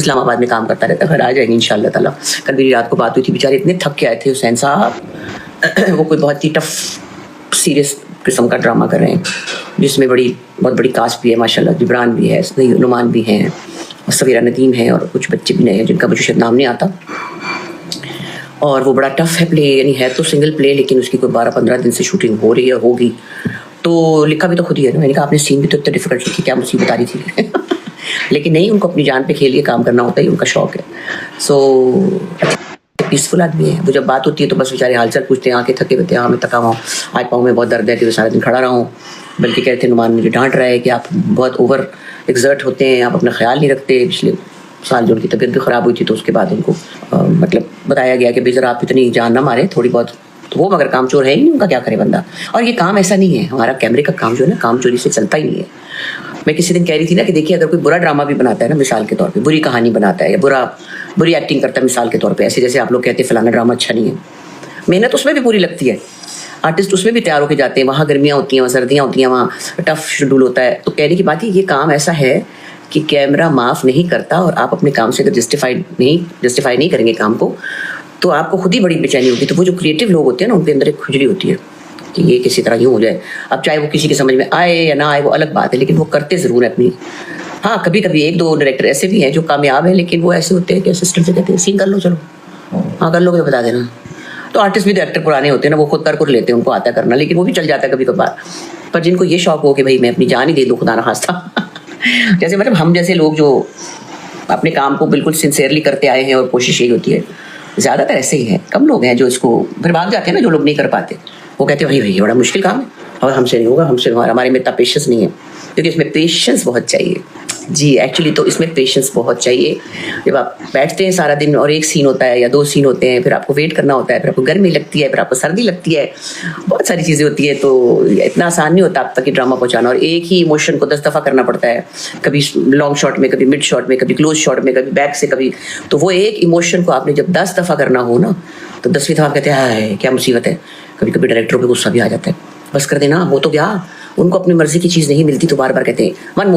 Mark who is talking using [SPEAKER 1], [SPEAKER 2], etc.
[SPEAKER 1] इस्लामाबाद में काम करता रहता है, घर आ जाएंगे इंशाल्लाह ताला। कल मेरी रात को बात हुई थी, बेचारे इतने थक के आए थे हुसैन साहब। वो कोई बहुत ही टफ सीरियस किस्म का ड्रामा कर रहे हैं, जिसमें बहुत बड़ी कास्ट भी है माशाल्लाह, जिब्रान भी है, नुमान भी हैं, और सवीरा नदीम है, और कुछ बच्चे भी नए हैं जिनका मुझे शायद नाम नहीं आता। और वो बड़ा टफ है प्ले, यानी है तो सिंगल प्ले, लेकिन उसकी कोई 12-15 दिन से शूटिंग हो रही है, होगी। तो लिखा भी तो खुद ही है ना, मैंने कहा आपने सीन भी तो इतना डिफिकल्ट लिखी, क्या मुसीबत आ रही थी। लेकिन नहीं, उनको अपनी जान पे खेल के काम करना होता है, उनका शौक है। सो पीसफुल आदमी है। वो जब बात होती है तो बस बेचारे हालचाल पूछते हैं, आके थके हुए थे, हाँ मैं थका हुआ, आज पाँव में बहुत दर्द है कि सारा दिन खड़ा रहा हूँ। बल्कि कहते थे नुमान मुझे डांट रहा है कि आप बहुत ओवर एक्सर्ट होते हैं, आप अपना ख्याल नहीं रखते। पिछले साल जो उनकी तबीयत भी ख़राब हुई थी तो उसके बाद उनको मतलब बताया गया कि भाई ज़रा आप इतनी जान ना मारें, थोड़ी बहुत। तो वो मगर कामचोर है ही नहीं, उनका क्या करे बंदा। और ये काम ऐसा नहीं है, हमारा कैमरे का काम जो है ना, काम चोरी से चलता ही नहीं है। मैं किसी दिन कह रही थी ना कि देखिए, अगर कोई बुरा ड्रामा भी बनाता है ना, मिसाल के तौर पे बुरी कहानी बनाता है या बुरी एक्टिंग करता है मिसाल के तौर पे, ऐसे जैसे आप लोग कहते हैं फलाना ड्रामा अच्छा नहीं है, मेहनत उसमें भी पूरी लगती है, आर्टिस्ट उसमें भी तैयार होकर जाते हैं, वहाँ गर्मियाँ होती हैं, वहाँ सर्दियाँ होती हैं, वहाँ टफ शेड्यूल होता है। तो कहने की बात है, ये काम ऐसा है कि कैमरा माफ़ नहीं करता, और आप अपने काम से अगर जस्टिफाई नहीं करेंगे काम को, तो आपको खुद ही बड़ी बेचैनी होगी। तो वो जो क्रिएटिव लोग होते हैं ना, उनके अंदर एक खुजली होती है कि ये किसी तरह यूँ हो जाए। अब चाहे वो किसी के समझ में आए या ना आए, वो अलग बात है, लेकिन वो करते ज़रूर है अपनी। हाँ, कभी कभी 1-2 डायरेक्टर ऐसे भी हैं जो कामयाब हैं, लेकिन वो ऐसे होते हैं कि असिस्टेंट से कहते हैं सीन कर लो, चलो हाँ कर लोगे तो बता देना। तो आर्टिस्ट भी डायरेक्टर पुराने होते हैं ना, वो खुद कर लेते हैं, उनको आता है करना, लेकिन वो भी चल जाता है कभी कभार। पर जिनको ये शौक हो कि भाई मैं अपनी जान ही दे दूँ खुदा ना खास्ता जैसे मतलब हम जैसे लोग जो अपने काम को बिल्कुल सिंसियरली करते आए हैं, और कोशिश यही होती है, ज़्यादातर ऐसे ही है। कम लोग हैं जो इसको फिर भाग जाते हैं ना, जो लोग नहीं कर पाते, वो कहते हैं भाई ये बड़ा मुश्किल काम है और हमसे नहीं होगा, हमारे में इतना पेशेंस नहीं है। क्योंकि इसमें पेशेंस बहुत चाहिए जी, एक्चुअली तो इसमें पेशेंस बहुत चाहिए। जब आप बैठते हैं सारा दिन और एक सीन होता है या 2 सीन होते हैं, फिर आपको वेट करना होता है, फिर आपको गर्मी लगती है, फिर आपको सर्दी लगती है, बहुत सारी चीज़ें होती है। तो इतना आसान नहीं होता आप तक कि ड्रामा पहुंचाना, और एक ही इमोशन को 10 दफ़ा करना पड़ता है, कभी लॉन्ग शॉट में, कभी मिड शॉट में, कभी क्लोज शॉट में, कभी बैक से, कभी। तो वो एक इमोशन को आपने जब 10 दफ़ा करना हो ना, तो 10वीं दफ़ा कहते हैं हाय क्या मुसीबत है। कभी कभी डायरेक्टरों पर गुस्सा भी आ जाता है, बस कर देना, हो तो गया। उनको अपनी मर्जी की चीज़ नहीं मिलती तो बार बार कहते हैं मन